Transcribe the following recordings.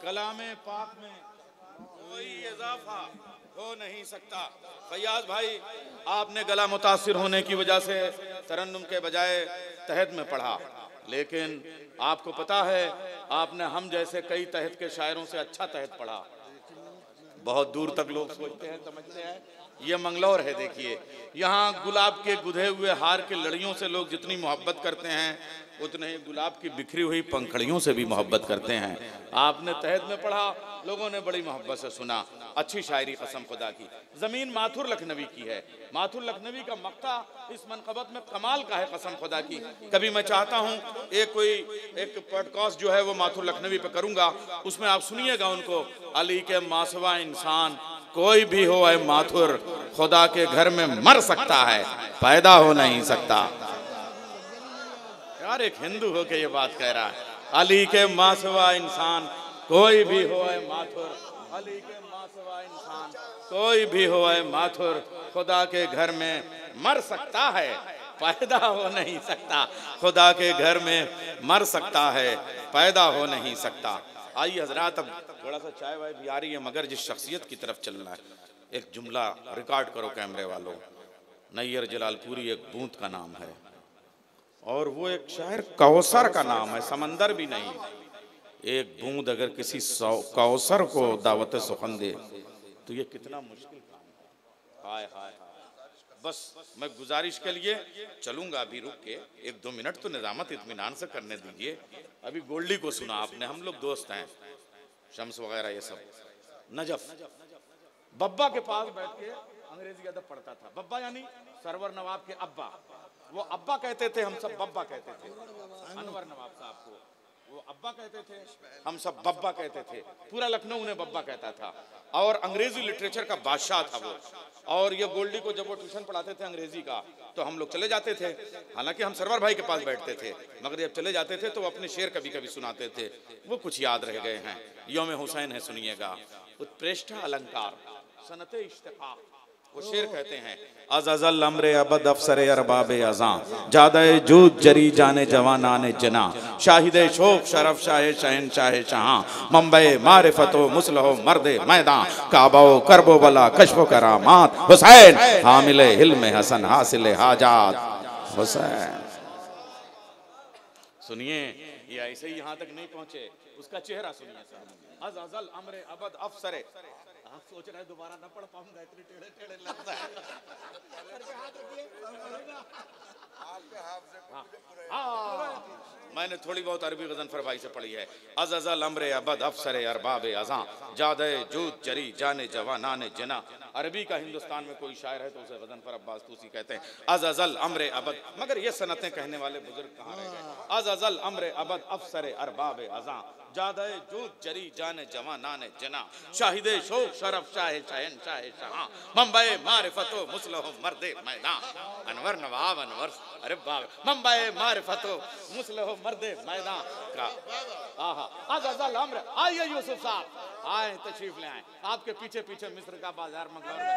कलामे पाक में कोई इजाफा हो नहीं सकता। फैयाज भाई, आपने गला मुतासिर होने की वजह से तरन्नुम के बजाय तहत में पढ़ा, लेकिन आपको पता है आपने हम जैसे कई तहत के शायरों से अच्छा तहत पढ़ा। बहुत दूर तक लोग सोचते हैं, समझते हैं ये मंगलौर है। देखिए यहाँ गुलाब के गुधे हुए हार के लड़ियों से लोग जितनी मोहब्बत करते हैं, उतने ही गुलाब की बिखरी हुई पंखड़ियों से भी मोहब्बत करते हैं। आपने तहत में पढ़ा, लोगों ने बड़ी मोहब्बत से सुना। अच्छी शायरी कसम खुदा की। ज़मीन माथुर लखनवी की है। माथुर लखनवी का मक्ता इस मनक़बत में कमाल का है कसम खुदा की। कभी मैं चाहता हूँ एक पॉडकास्ट जो है वो माथुर लखनवी पे करूँगा, उसमें आप सुनिएगा उनको। अली के मासवा इंसान कोई भी हो ऐ माथुर, खुदा के घर में मर सकता है, पैदा हो नहीं सकता। यार एक हिंदू हो के ये बात कह रहा है। अली के मासवा इंसान कोई भी हो ऐ माथुर, अली के मासवा इंसान कोई भी हो ऐ माथुर, खुदा के घर में मर सकता है, पैदा हो नहीं सकता। खुदा के घर में मर सकता है, पैदा हो नहीं सकता। आइए हजरात, अब थोड़ा सा चाय वाय भी आ रही है, मगर जिस शख्सियत की तरफ चलना है, एक जुमला रिकॉर्ड करो कैमरे वालों। नैयर जलालपुरी एक बूंद का नाम है, और वो एक शायर कौसर का नाम है, समंदर भी नहीं। एक बूंद अगर किसी कौसर को दावत सुखन दे तो ये कितना मुश्किल काम है। हाय हाय, बस मैं गुजारिश के लिए चलूंगा, अभी रुक के 1-2 मिनट तो निजामत इत्मीनान से करने दीजिए। अभी गोल्डी को सुना आपने, हम लोग दोस्त हैं, शम्स वगैरह ये सब। नजफ बब्बा के पास बैठ के अंग्रेजी अदब पढ़ता था। बब्बा यानी सरवर नवाब के अब्बा, वो अब्बा कहते थे, हम सब बब्बा कहते थे। अनवर नवाब साहब को वो अब्बा कहते थे, हम सब बब्बा कहते थे। पूरा लखनऊ उन्हें बब्बा कहता था, और अंग्रेजी लिटरेचर का बादशाह था वो। और ये गोल्डी को जब वो ट्यूशन पढ़ाते थे अंग्रेजी का, तो हम लोग चले जाते थे। हालांकि हम सरवर भाई के पास बैठते थे, मगर जब चले जाते थे तो वो अपने शेर कभी कभी सुनाते थे, वो कुछ याद रह गए हैं। यौम हुसैन है, सुनिएगा। उत्प्रेष्ठा अलंकार सनते इश्तिकाक, वो शेर कहते हैं। अज़ल अमरे अबद अफसरे अरबाबे अज़ां, जादे जूद जरी जाने जवानाने जना, शाहिदे शोक शरफ शाहे शहनशाहे शाहां, मंबे मारिफतो मुसलहो मर्दे मैदान, काबो करबो बला कश्फो करामात, हुसैन हामिले हिल्म हसन हासिले हाजात हुसैन। सुनिए, ये ऐसे ही यहाँ तक नहीं पहुंचे, उसका चेहरा सुनिए। अज़ल अमरे अबद अफसरे, आप सोच रहे हैं दोबारा ना पढ़ पाऊंगा, इतने टेढ़े टेढ़े लगता है। मैंने थोड़ी बहुत अरबी गज़नफर भाई से पढ़ी है। अज़ल अमरे अबद अफसरे अरबाबे अज़ां, जादे जूद जरी जाने जवानाने जना। अरबी का हिंदुस्तान में कोई शायर है तो उसे गज़नफर अब्बास तूसी कहते हैं। अज़ल अमरे अबद, मगर ये सनतें कहने वाले बुजुर्ग कहाँ रह गए। अज़ल अमरे अबद अफसरे अरबाबे अज़ां, जादे जूद जरी जाने जवानाने जना, शाहिदे शोक शरफ शाहे शहनशाहे शाहां, मंबे मारिफतो मुसलहो मर्दे मैदान। अनवर नवाब अनवर, अरे बाप, मंबे मारिफतो मुसलहो मर्दे मैदान का। अज़ल अमरे, आइए यूसुफ साहब, आए तशरीफ ले आए। आपके पीछे पीछे मिस्र का बाजार मंगलौर में।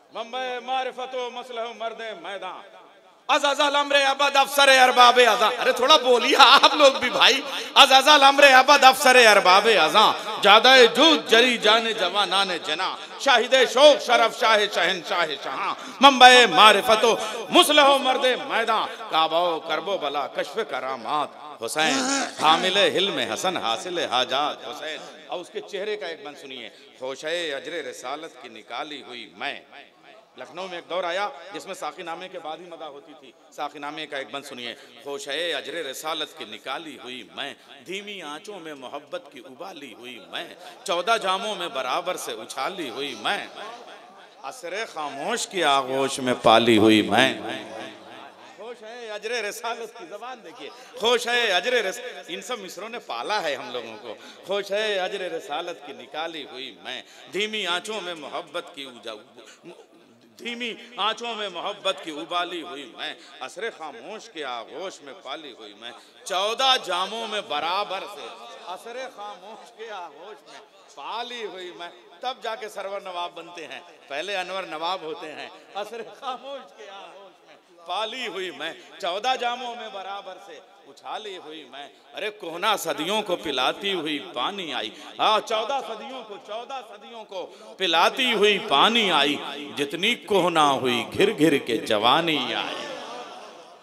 मुंबई मारिफतो मसलह मर्दे मैदान, अज़ल अमरे अबद अफसरे अरबाबे अज़ां। अरे थोड़ा बोलिए आप लोग भी भाई। अज़ल अमरे अबद अफसरे अरबाबे अज़ां, जादे जूद जरी जाने जवानाने जना, शाहिदे शोक शरफ शाहे शहनशाहे शाहां, मंबे मारिफतो मुसलहो मर्दे मैदान, काबो करबो बला कश्फ करामात, हुसैन हामिले हिल्म हसन हासिल हाजात हुसैन। और उसके चेहरे का एक बंद सुनिए। होशे अजरे रिसालत की निकाली हुई मैं। लखनऊ में एक दौर आया जिसमें साक़ीनामे के बाद ही मदा होती थी। साक़ीनामे का एक बंद सुनिए। होशे अजरे रिसालत की निकाली हुई मैं, धीमी आंचों में मोहब्बत की उबाली हुई मैं, 14 जामों में बराबर से उछाली हुई मैं, असरे खामोश की आगोश में पाली हुई मैं। खुश है अजरे रिसालत की जबान देखिए। खुश है अजरे इन सब मिसरों ने पाला है हम लोगों को। खुश है अजरे रिसालत की निकाली हुई मैं, धीमी आंचों में मोहब्बत की धीमी आंचों में मोहब्बत की उबाली हुई मैं, असरे खामोश के आगोश में पाली हुई मैं, 14 जामों में बराबर से, असरे खामोश के आगोश में पाली हुई मैं, तब जाके सरवर नवाब बनते हैं, पहले अनवर नवाब होते हैं। असर खामोश के आगोश में पाली हुई मैं, 14 जामों में बराबर से उछाली हुई मैं। अरे कोहना सदियों को पिलाती हुई पानी आई। हाँ, 14 सदियों को पिलाती हुई पानी आई, जितनी कोहना हुई घिर घिर के जवानी आई।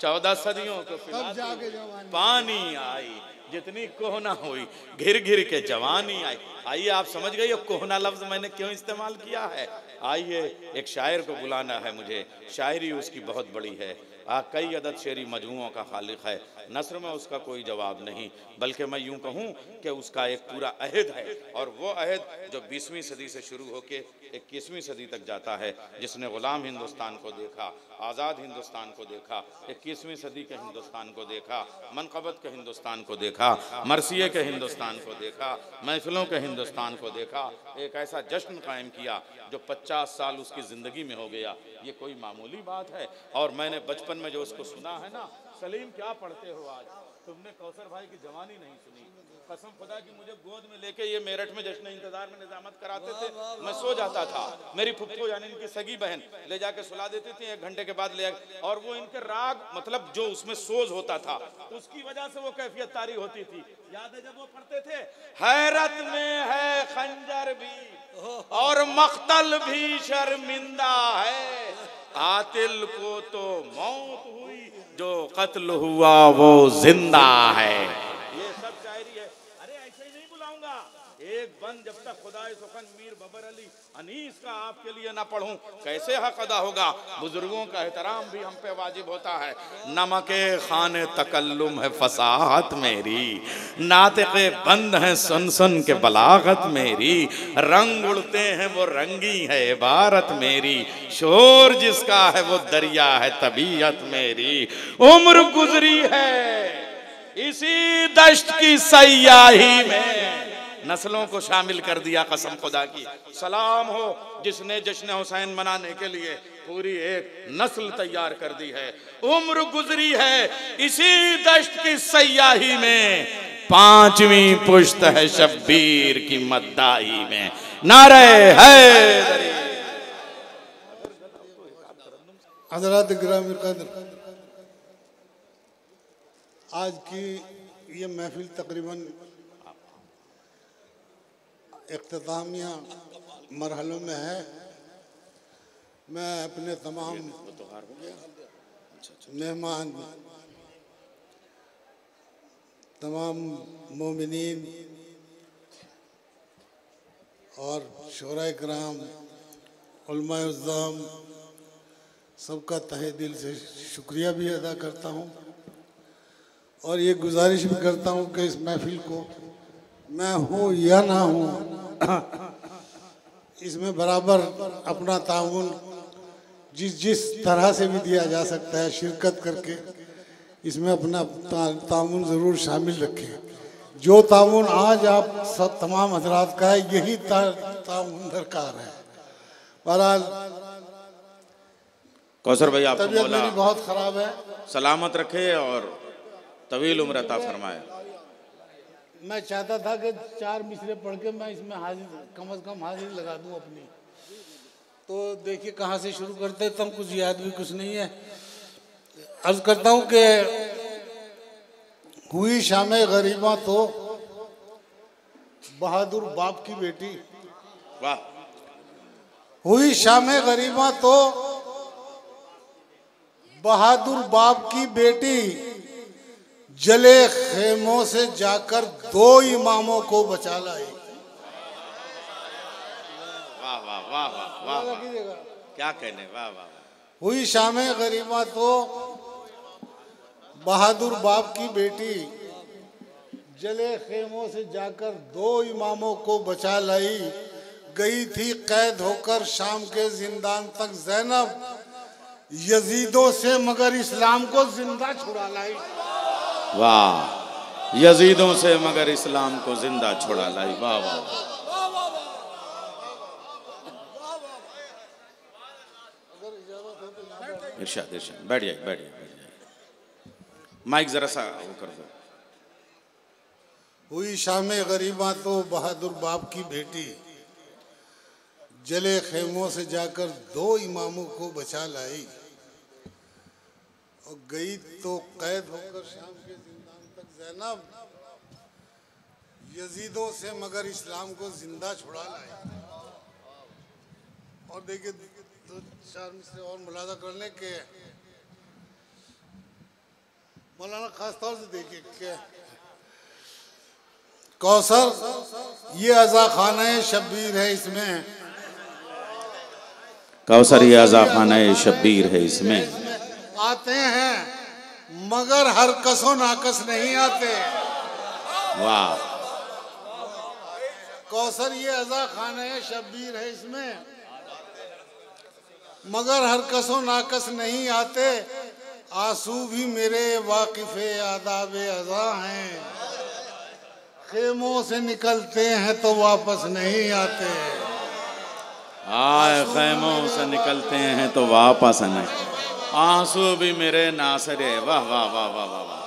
14 सदियों को पिलाती पानी आई, जितनी कोहना हुई घिर घिर के जवानी आई। आइए आप समझ गए ये कोहना लफ्ज मैंने क्यों इस्तेमाल किया है। आइए एक शायर को बुलाना है मुझे, शायरी उसकी बहुत बड़ी है, कई अदद शेरी मजमुओं का खालिक है। नस्र में उसका कोई जवाब नहीं, बल्कि मैं यूं कहूं कि उसका एक पूरा अहद है, और वो अहद जो 20वीं सदी से शुरू होके 21वीं सदी तक जाता है, जिसने गुलाम हिंदुस्तान को देखा, आज़ाद हिंदुस्तान को देखा, 21वीं सदी के हिंदुस्तान को देखा, मनक़बत के हिंदुस्तान को देखा, मरसिए के हिंदुस्तान को देखा, महफिलों के हिंदुस्तान को देखा, एक ऐसा जश्न कायम किया जो 50 साल उसकी ज़िंदगी में हो गया। ये कोई मामूली बात है। और मैंने बचपन में जो उसको सुना है ना, सलीम क्या पढ़ते हो आज, तुमने कौसर भाई की जवानी नहीं सुनी। कसम खुदा की मुझे गोद में लेके ये मेरठ में जश्न इंतजार में निजामत कराते थे, मैं सो जाता था, मेरी फुफ्फो यानी इनकी सगी बहन ले जाके सुला देती थी, 1 घंटे के बाद ले, और वो इनके राग मतलब जो उसमें सोज होता था उसकी वजह से वो कैफियत तारी होती थी। याद है जब वो पढ़ते थे, हैरत में है खंजर भी और मख्तल भी शर्मिंदा है, कातिल को तो मौत हुई जो कत्ल हुआ वो जिंदा है। ये सब शायरी है। अरे ऐसे ही नहीं बुलाऊंगा, एक बंद जब तक खुदा सुखन मीर बबर अली अनीस का आपके लिए ना पढ़ूं कैसे हक अदा होगा। बुजुर्गों का एहतराम भी हम पे वाजिब होता है। नमके खाने तकल्लुम है फसाहत मेरी, नातिक़े बंद है सुन सुन के बलागत मेरी, रंग उड़ते हैं वो रंगी है इबारत मेरी, शोर जिसका है वो दरिया है तबीयत मेरी, उम्र गुजरी है इसी दश्त की सयाही में, नस्लों को शामिल कर दिया कसम खुदा की। सलाम हो जिसने जश्न हुसैन मनाने के लिए पूरी एक नस्ल तैयार कर दी है। उम्र गुजरी है इसी दश्त की सयाही में, 5वीं पुश्त है शब्बीर की मद्दाही में, नारे हैदरी। हज़रात गिरामी क़द्र, आज की ये महफिल तकरीबन इख्तितामिया मरहलों में है। मैं अपने तमाम मेहमान, तमाम मोमिनीन और शोराए किराम, उलमाए उज़्ज़ाम, सबका तहे दिल से शुक्रिया भी अदा करता हूँ, और ये गुजारिश भी करता हूँ कि इस महफिल को मैं हूँ या ना हूँ, इसमें बराबर अपना ताउन जिस तरह से भी दिया जा सकता है शिरकत करके इसमें अपना ताउन ज़रूर शामिल रखें। जो ताउन आज आप सब तमाम हजरात का है, यही ताउन दरकार है। बहरहाल कौसर भाई आपको तबीयत मौला मेरी बहुत ख़राब है, सलामत रखे और तवील उम्र अता फरमाए। मैं चाहता था कि 4 मिसरे पढ़ के मैं इसमें हाजिर कम से कम हाजिर लगा दूं अपनी। तो देखिए कहाँ से शुरू करते, तब कुछ याद भी कुछ नहीं है। अर्ज करता हूँ कि हुई शाम गरीबा तो बहादुर बाप की बेटी, वाह, हुई शाम गरीबा तो बहादुर बाप की बेटी, जले खेमों से जाकर 2 इमामों को बचा लाई। वाह वाह वाह वाह वाह, क्या कहने, वाह वाह। हुई शाम गरीबा तो बहादुर बाप की बेटी, जले खेमों से जाकर 2 इमामों को बचा लाई, गई थी कैद होकर शाम के जिंदान तक ज़ैनब, यजीदों से मगर इस्लाम को जिंदा छुड़ा लाई। वाह, यजीदों से मगर इस्लाम को जिंदा छुड़ा लाई। वाह वाह, इरशाद इरशाद, बैठ जाइए बैठ जाइए, माइक जरा सा वो कर दो। हुई शाम गरीबा तो बहादुर बाप की बेटी, जले खेमों से जाकर 2 इमामों को बचा लाई, और गई तो कैद होकर शाम के जिंदान तक ज़ैनब, यजीदों से मगर इस्लाम को जिंदा छुड़ा लाई। और देखिए 2-4 मिसरे और मुलादा करने के मौलाना खास तौर से देखिए क्या कौसर ये अज़ा खाना शब्बीर है इसमें, कौसर ये अज़ा खाना शब्बीर है इसमें, आते हैं मगर हर कसो नाकस नहीं आते। वाह। कौसर ये अज़ा खाना शब्बीर है इसमें, मगर हर कसो नाकस नहीं आते। आंसू भी मेरे वाकिफ़े आदाबे अज़ा हैं, खेमों से निकलते हैं तो वापस नहीं आते। आए खेमों से निकलते हैं तो वापस नहीं, आंसू भी मेरे नासरे, वाह वाह वाह वाह वाह वाह,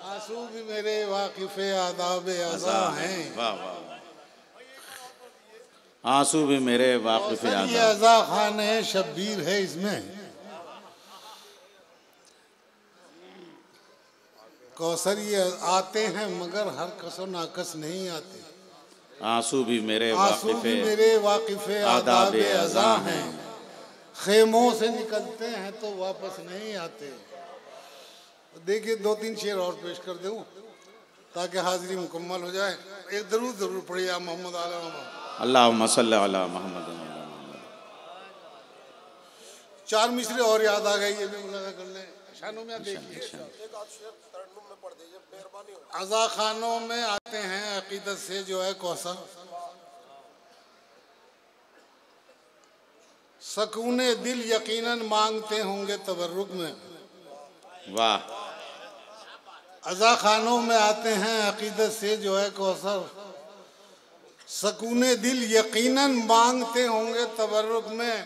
आंसू भी मेरे वाकिफ़े आदाबे अज़ा हैं, वाह वाह, आंसू भी मेरे वाकिफ़े ये आदाब। अज़ा खाने शब्बीर है इसमें, कौसर ये आते हैं मगर हर कसो नाकस नहीं आते। आंसू भी मेरे वाकिफ़े आदाबे अज़ा हैं, खेमों से निकलते हैं तो वापस नहीं आते। देखिए 2-3 शेर और पेश कर दूं ताकि हाजिरी मुकम्मल हो जाए। एक जरूर पढ़िए या मोहम्मद आला अल्लाहुम्मा सल्ली अला मोहम्मद। 4 मिसरे और याद आ गए, ये भी मुलाजा कर लें। शानों में देखिए, अज़ा खानों में आते हैं अकीदत से जो है कौसर, सकूने दिल यकीनन मांगते होंगे तबर्रुक में। वाह। अज़ा खानों में आते हैं अकीदत से जो है कौसर, सकूने दिल यकीनन मांगते होंगे तबर्रुक में।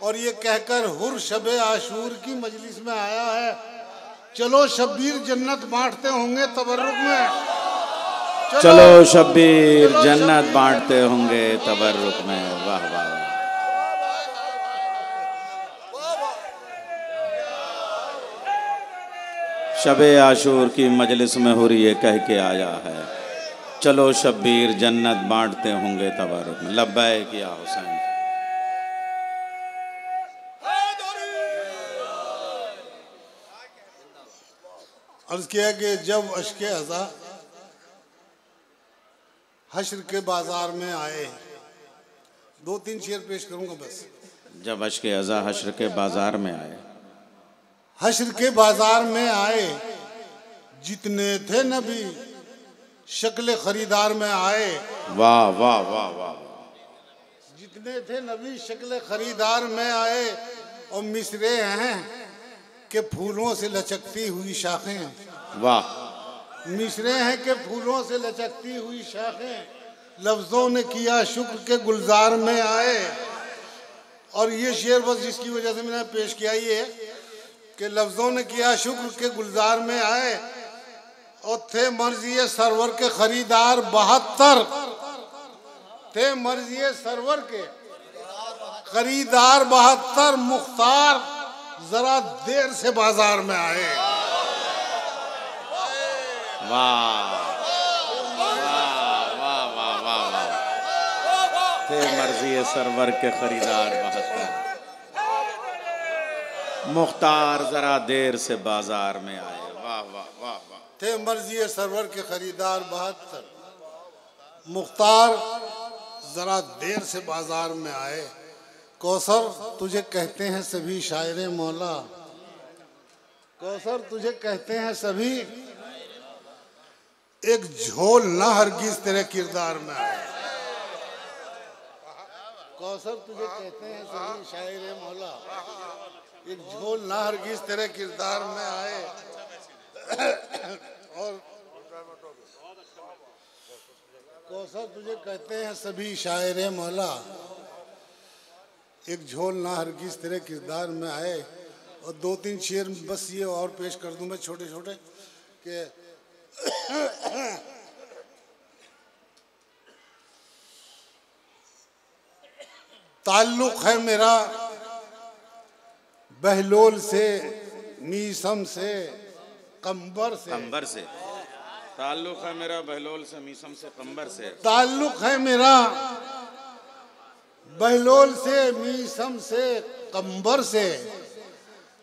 और ये कहकर हुर शबे आशूर की मजलिस में आया है, चलो शब्बीर जन्नत बांटते होंगे तबर्रुक में। चलो शब्बीर जन्नत बांटते होंगे तबर्रुक में। वाह वाह। शबे आशूर की मजलिस में हुर ये कह के आया है, चलो शब्बीर जन्नत बांटते होंगे तबर्रुक में। लब्बैक या हुसैन। अर्ज किया कि जब अश्के अज़ा हश्र के बाजार में आए, 2-3 शेर पेश करूंगा बस। जब अश्के अज़ा हश्र के बाजार में आए, हश्र के बाजार में आए, जितने थे नबी शक्ल खरीदार में आए। वाह वाह वाह वाह। जितने थे नबी शक्ल खरीदार में आए, और मिसरे हैं कि फूलों से लचकती हुई शाखें। वाह। मिसरे हैं कि फूलों से लचकती हुई शाखें, लफ्ज़ों ने किया शुक्र के गुलजार में आए। और ये शेर बस जिसकी वजह से मैंने पेश किया ये कि लफ्ज़ों ने किया शुक्र के गुलजार में आए, और थे मर्ज़ी सरवर के खरीदार 72, थे मर्ज़ी सरवर के खरीदार 72, मुख्तार जरा देर से बाजार में आए। वाह वाह वाह वाह वाह वाह। थे मर्ज़ी सरवर के खरीदार 72, मुख्तार जरा देर से बाजार में आए। वाह वाह वाह वाह। थे मर्ज़ी सरवर के खरीदार 72, मुख्तार जरा देर से बाजार में आए। कौसर तुझे कहते हैं सभी शायरे मौला, कौसर तुझे कहते हैं सभी, एक झोल ना हरगिज तेरे किरदार में आए। कौसर तुझे कहते हैं सभी शायरे मौला, एक झोल ना हरगिज तेरे किरदार में आए। और कौसर तुझे कहते हैं सभी शायरे मौला, एक झोल ना हरगिज तेरे किरदार में आए। और 2-3 शेर बस ये और पेश कर दूं मैं छोटे छोटे कि ताल्लुक है मेरा बहलोल से, मीसम से, कंबर से। कंबर से ताल्लुक है मेरा, बहलोल से, मीसम से, कंबर से। ताल्लुक है मेरा बहलोल से, मीसम से, कंबर से।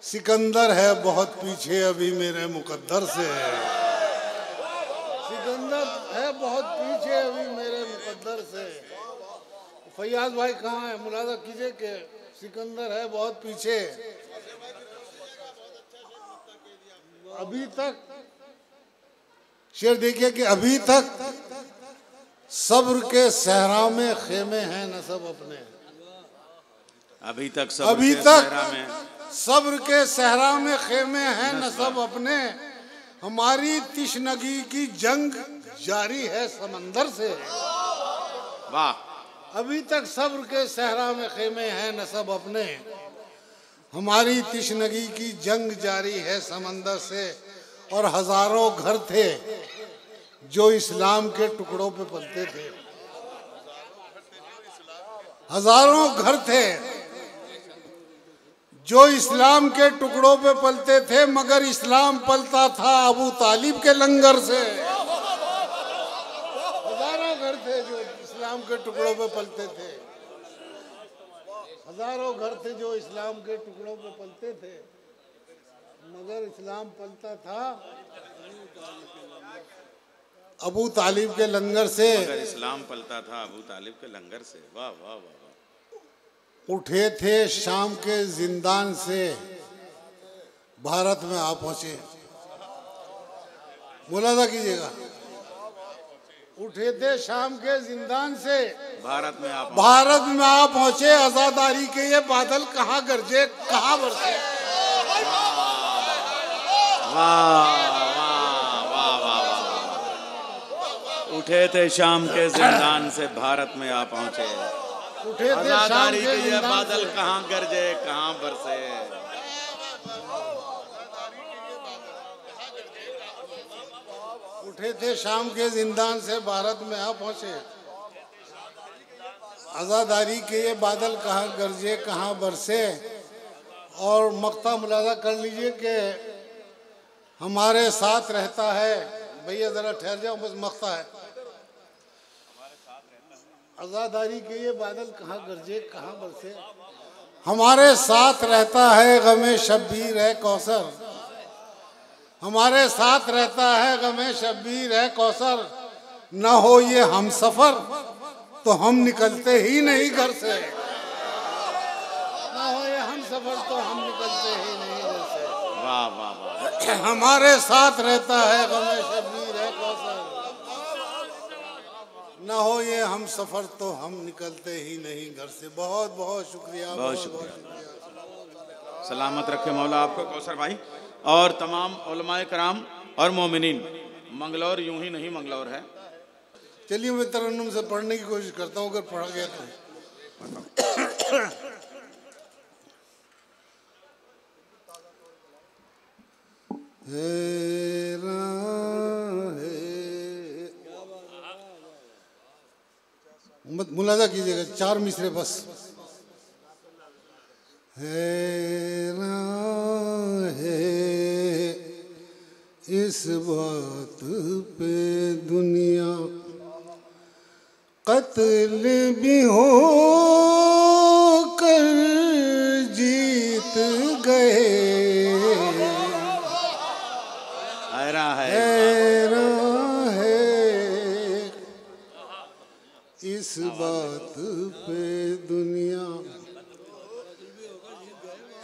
सिकंदर है बहुत पीछे अभी मेरे मुकद्दर से। सिकंदर है बहुत पीछे अभी मेरे मुकद्दर से। फैयाज भाई कहाँ है? मुलाजा कीजिए कि सिकंदर है बहुत पीछे। अभी तक शेर देखिए कि अभी तक सब्र के सहरा में खेमे हैं नसब अपने। अभी तक सब्र के सहरा में खेमे हैं नसब अपने। हमारी तिश्नगी की जंग जारी है समंदर से। वाह। अभी तक सब्र के सहरा में खेमे हैं नसब अपने। हमारी तिश्नगी की जंग जारी है समंदर से। और हजारों घर थे जो इस्लाम के टुकड़ों पे पलते थे। हजारों घर थे जो इस्लाम के टुकड़ों पे पलते थे, मगर इस्लाम पलता था अबू तालिब के लंगर से। हजारों घर थे जो इस्लाम के टुकड़ों पे पलते थे। हजारों घर थे जो इस्लाम के टुकड़ों पे पलते थे, मगर इस्लाम पलता था अबू तालिब के लंगर से। मगर इस्लाम पलता था अबू तालिब के लंगर से। वाह वाह वाह। उठे थे शाम के जिंदान से, भारत में आ पहुंचे। मुलाजा कीजिएगा। उठे थे शाम के जिंदान से, भारत में आ पहुंचे। आजादारी के ये बादल कहाँ गरजे कहाँ बरसे। उठे थे शाम के जिंदान से, भारत में आ पहुंचे। उठे थे शाम के ये बादल कहाँ गरजे कहाँ बरसे। उठे थे शाम के जिंदान से, भारत में आ पहुंचे। आजादारी के ये बादल कहाँ गरजे कहाँ बरसे। और मक्ता मुलाजा कर लीजिए कि हमारे साथ रहता है। भैया जरा ठहर जाओ, बस मक्ता है। आजादारी के ये बादल कहाँ गरजे कहाँ बरसे। हमारे साथ रहता है गमे शब्बीर है कौसर। हमारे साथ रहता है गमे शब्बीर है कौसर। न हो ये हम सफर तो हम निकलते ही नहीं घर से। न हो ये हम सफर तो हम निकलते ही नहीं घर से। वाह वाह वाह। हमारे साथ रहता है गमे शब्बीर है कौसर। न हो ये हम सफर तो हम निकलते ही नहीं घर से। बहुत बहुत शुक्रिया। बहुत शुक्रिया। सलामत रखे मौला आपको कौसर भाई और तमाम उलमाए कराम और मोमिनीन। मंगलौर यूं ही नहीं मंगलौर है। चलिए मैं तरन्नुम से पढ़ने की कोशिश करता हूँ, अगर पढ़ा गया तो। मुलाजा कीजिएगा, 4 मिसरे बस। है इस बात पे दुनिया कत्ल भी हो कर जीत गए। हैरान है इस बात पे दुनिया।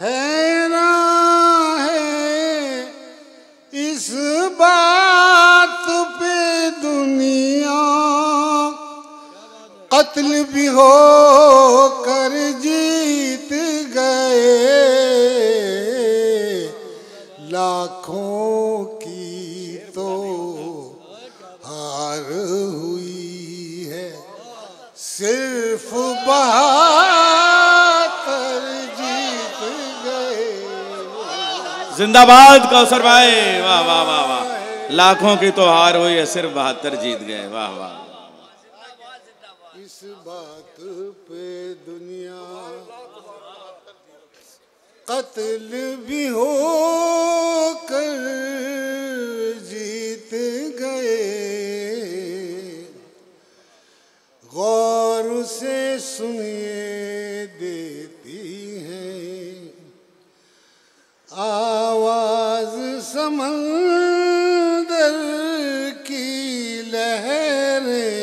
हैरान है इस बात पे दुनिया कत्ल भी हो कर जीत गए। लाखों की तो हार हुई है, सिर्फ बहादुर जीत गए। जिंदाबाद कौसर भाई। वाह वाह वाह वाह। लाखों की तो हार हुई है, सिर्फ 72 जीत गए। वाह वाह। इस बात पे दुनिया कत्ल भी हो कर जीत गए, गौर से सुनिए देती है आवाज समंदर की लहरें,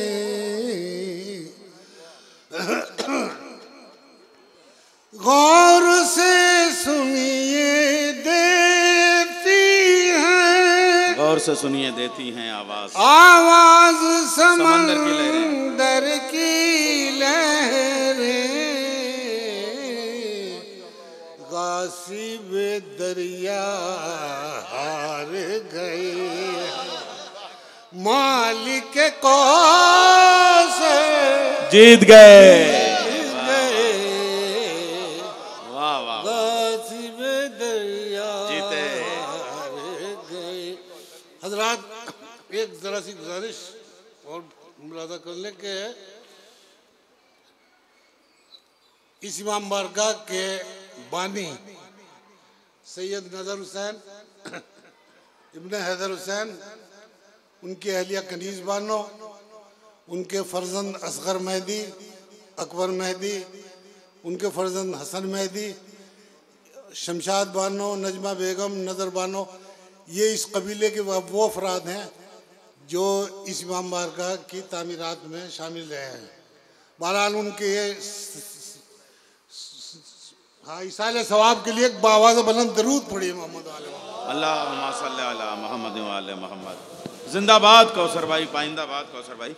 गौर से सुनिए देती हैं, गौर से सुनिए देती हैं आवाज, आवाज समंदर की लहरें, गासिब दरिया हार गए, मालिक कौसर जीत गए। हजरात, एक जरा सी गुजारिश और मुलाजा कर ले के इस इमाम बारगाह के बानी सैयद नजर हुसैन इब्ने हैदर हुसैन, उनके अहलिया कनीज बानो, उनके फर्जंद असगर मेहदी, अकबर मेहदी, उनके फर्जंद हसन मेहदी, शमशाद बानो, नजमा बेगम, नज़र बानो, ये इस कबीले के वो अफराद हैं जो इस इमाम बारगाह की तामीरात में शामिल रहे हैं। बहरहाल उनके ये इसाले सवाब के लिए एक बावाज़ बुलंद दरूद पढ़िए मोहम्मद अल्लाहुम्मा सल्ली अला मोहम्मद व आले मोहम्मद। जिंदाबाद कौसर भाई, पाइंदाबाद कौसर भाई।